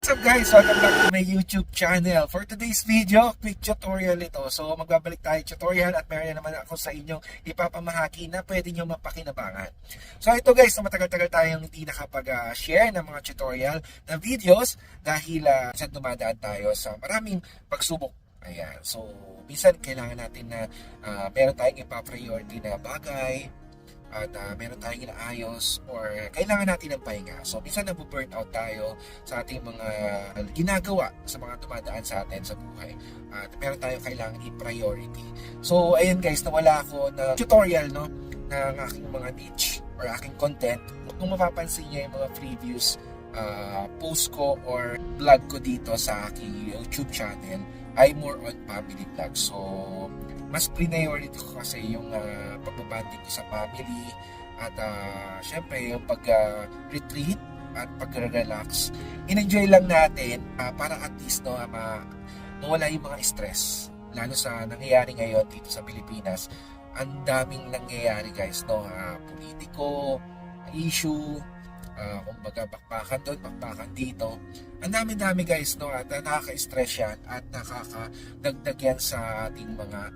What's up guys? Welcome back to my YouTube channel. For today's video, quick tutorial ito. So magbabalik tayo tutorial at meron naman ako sa inyong ipapamahagi na pwede nyo mapakinabangan. So ito guys, na matagal-tagal tayong hindi nakapag-share ng mga tutorial na videos dahil minsan dumadaan tayo sa maraming pagsubok. Ayan. So minsan kailangan natin na meron tayong ipa-priority na bagay at meron tayong inaayos or kailangan natin ng pahinga. So, minsan nabu-burn out tayo sa ating mga ginagawa sa mga dumadaan sa atin sa buhay. At meron tayong kailangan i-priority. So, ayun guys, nawala ako na tutorial no, ng aking mga niche or aking content. Kung mapapansin niyo yung mga previous post ko or vlog ko dito sa aking YouTube channel ay more on family vlog. So, mas priority ko kasi yung pagbabanding ko sa family at syempre yung pag-retreat at pag-relax. In-enjoy lang natin para at least no, mawala yung mga stress. Lalo sa nangyayari ngayon dito sa Pilipinas. Ang daming nangyayari guys, no? Politiko, issue, kumbaga bakbakan doon, bakbakan dito. Ang dami-dami guys, no? At nakaka-stress yan at nakakadagdag yan sa ating mga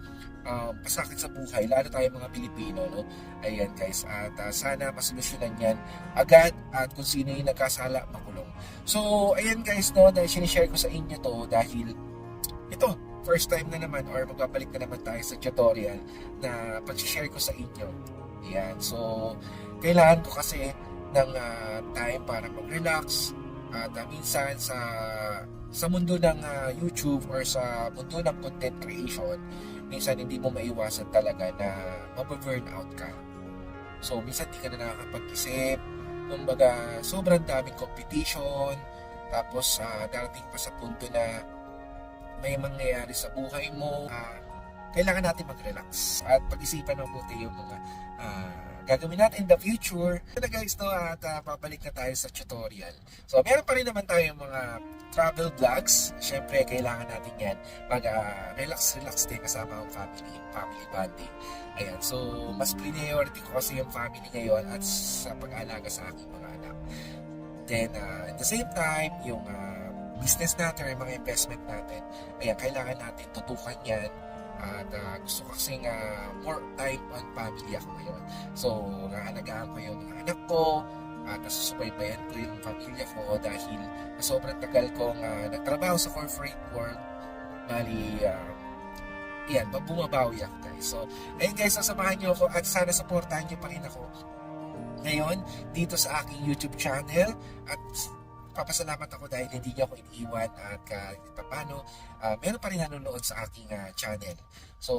pasakit sa buhay, lalo tayo mga Pilipino, no? Ayan guys, at sana masolusyonan yan agad at kung sino yung nagkasala, makulong. So, ayan guys, no? Dahil sinishare ko sa inyo to dahil ito, first time na naman or magbabalik na naman tayo sa tutorial na pag-share ko sa inyo. Ayan, so kailangan ko kasi ng time para mag-relax at minsan sa mundo ng YouTube or sa mundo ng content creation, minsan hindi mo maiwasan talaga na mababurn out ka. So minsan di ka na nakakapag-isip, kumbaga sobrang daming competition, tapos darating pa sa punto na may mangyayari sa buhay mo, kailangan natin mag-relax at pag-isipan mabuti yung mga gagawin natin in the future. So guys, no, at babalik na tayo sa tutorial. So meron pa rin naman tayong mga travel vlogs. Siyempre, kailangan natin yan mag-relax din kasama ang family bonding. Ayan, so mas priority ko kasi yung family ngayon at sa pag-alaga sa aking mga anak. Then, at the same time, yung business natin, yung mga investment natin, ayan, kailangan natin tutukan yan. At gusto ko kasing more time on family ako ngayon. So, naalagaan ko yung mga anak ko at nasusubaybayan ko yung pamilya ko dahil sobrang tagal kong nagtrabaho sa corporate world. Bali, yan, bumabawi ako guys. So, ayun guys, sasamahan nyo ako at sana supportahan nyo pa rin ako ngayon dito sa aking YouTube channel at papasalamat ako dahil hindi niyo ako iniiwan at kahit paano meron pa rin nanonood sa aking channel. So,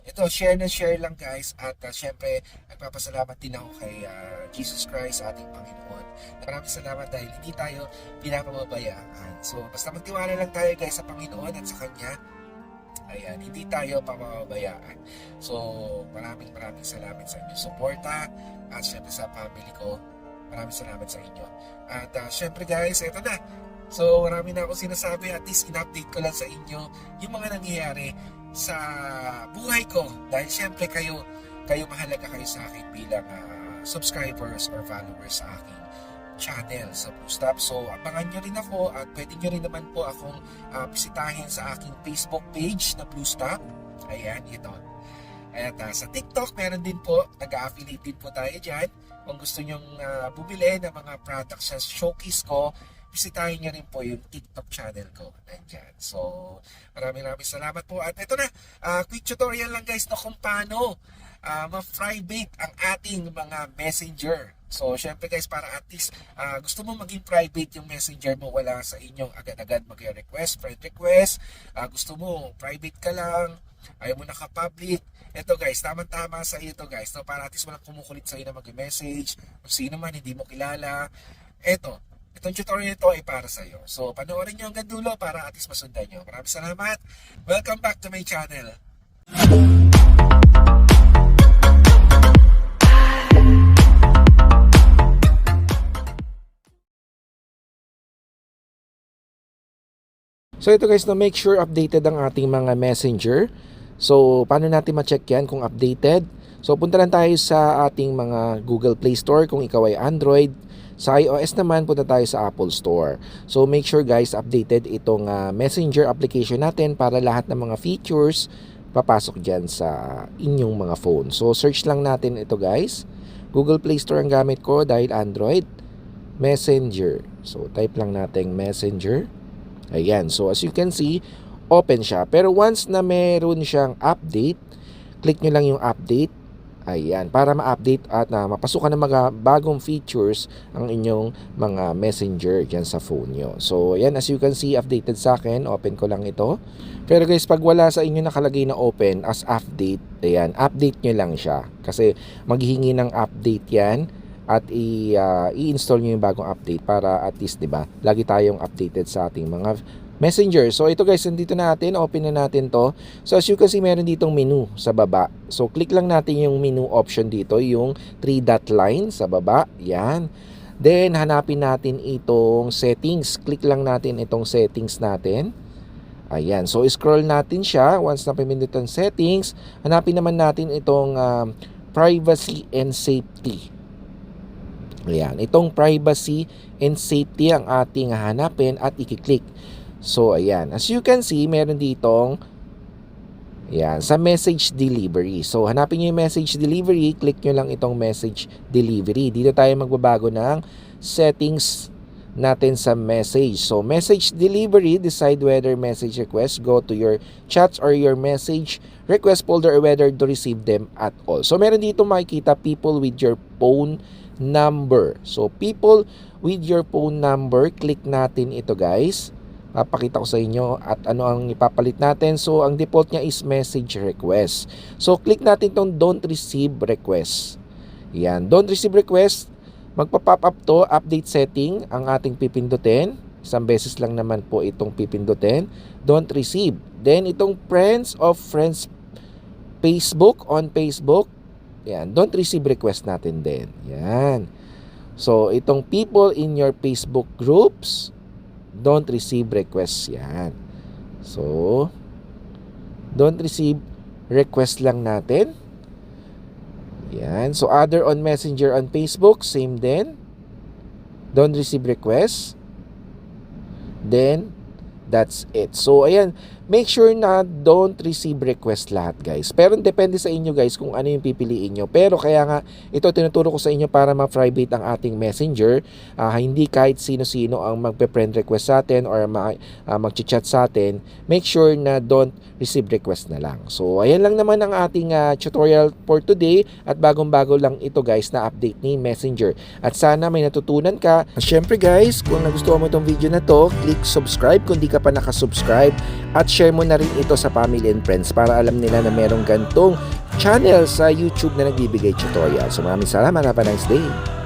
ito, share lang guys at syempre, nagpapasalamat din ako kay Jesus Christ, ating Panginoon. Maraming salamat dahil hindi tayo pinapababayaan. So, basta magtiwala lang tayo guys sa Panginoon at sa Kanya. Ayan, hindi tayo papabayaan. So, maraming salamat sa inyong suporta at syempre sa family ko. Maraming salamat sa inyo. At syempre guys, eto na. So marami na akong sinasabi, at least in-update ko lang sa inyo yung mga nangyayari sa buhay ko. Dahil syempre kayo mahalaga kayo sa akin bilang subscribers or followers sa aking channel sa BlueStop. So abangan nyo rin ako at pwede nyo rin naman po akong bisitahin sa aking Facebook page na BlueStop. Ayan, ito. At sa TikTok, meron din po, nag-affiliate din po tayo dyan. Kung gusto nyong bumili ng mga products sa showcase ko, bisitahin nyo rin po yung TikTok channel ko. Nandyan. So, maraming salamat po. At ito na, quick tutorial lang guys na kung paano ma-private ang ating mga messenger. So, syempre guys, para at least gusto mo maging private yung messenger mo, wala sa inyong agad-agad mag-request, friend request. Gusto mo, private ka lang, ayaw mo naka-public. Ito guys, tamang-tama sa iyo to guys. No? Para at least walang kumukulit sa iyo na mag-message. Kung sino man, hindi mo kilala. Itong tutorial ito ay para sa iyo. So, panoorin nyo hanggang dulo para at least masundan nyo. Maraming salamat. Welcome back to my channel. So ito guys, no, make sure updated ang ating mga messenger. So paano natin ma-check yan kung updated? So punta lang tayo sa ating mga Google Play Store kung ikaw ay Android. Sa iOS naman, punta tayo sa Apple Store. So make sure guys, updated itong Messenger application natin para lahat ng mga features papasok dyan sa inyong mga phone. So search lang natin ito guys. Google Play Store ang gamit ko dahil Android. Messenger. So type lang natin Messenger. Ayan. So as you can see, open siya. Pero once na meron siyang update, click nyo lang yung update. Ayan, para ma-update at mapasukan ng mga bagong features ang inyong mga messenger dyan sa phone nyo. So, ayan, as you can see, updated sa akin. Open ko lang ito. Pero guys, pag wala sa inyo nakalagay na open as update, ayan, update nyo lang siya. Kasi maghihingi ng update yan at i-install nyo yung bagong update para at least, diba, lagi tayong updated sa ating mga Messenger. So ito guys, nandito natin, open na natin to. So as you can see, meron ditong menu sa baba. So click lang natin yung menu option dito, yung 3 dot line sa baba. Yan. Then hanapin natin itong settings. Click lang natin itong settings natin. Ayan. So scroll natin siya. Once na pimindot ang settings, hanapin naman natin itong privacy and safety. Ayan. Itong privacy and safety ang ating hanapin at i-click. So, ayan. As you can see, meron ditong ayan, sa message delivery. So, hanapin nyo yung message delivery. Click nyo lang itong message delivery. Dito tayo magbabago ng settings natin sa message. So, message delivery, decide whether message requests go to your chats or your message request folder or whether to receive them at all. So, meron dito makikita people with your phone number. So, people with your phone number, click natin ito guys. Papakita ko sa inyo at ano ang ipapalit natin. So, ang default niya is message request. So, click natin itong don't receive request. Yan, don't receive request. Magpa-pop up to, update setting ang ating pipindutin. Isang beses lang naman po itong pipindutin. Don't receive. Then, itong friends of friends Facebook on Facebook. Yan, don't receive request natin din. Yan. So, itong people in your Facebook groups, don't receive requests yan. So, don't receive request lang natin. Yan. So, other on Messenger on Facebook, same din. Don't receive requests. Then, that's it. So, ayan. Make sure na don't receive request lahat, guys. Pero depende sa inyo, guys, kung ano yung pipiliin nyo. Pero kaya nga, ito tinuturo ko sa inyo para ma-private ang ating messenger. Hindi kahit sino-sino ang magpe-friend request sa atin or mag-chat sa atin. Make sure na don't receive request na lang. So, ayan lang naman ang ating tutorial for today. At bagong-bago lang ito, guys, na update ni Messenger. At sana may natutunan ka. Siyempre, guys, kung nagustuhan mo itong video na to, click subscribe kung di ka pa nakasubscribe. At share mo na rin ito sa family and friends para alam nila na merong gantong channel sa YouTube na nagbibigay tutorial. So maraming salamat. Have a nice day.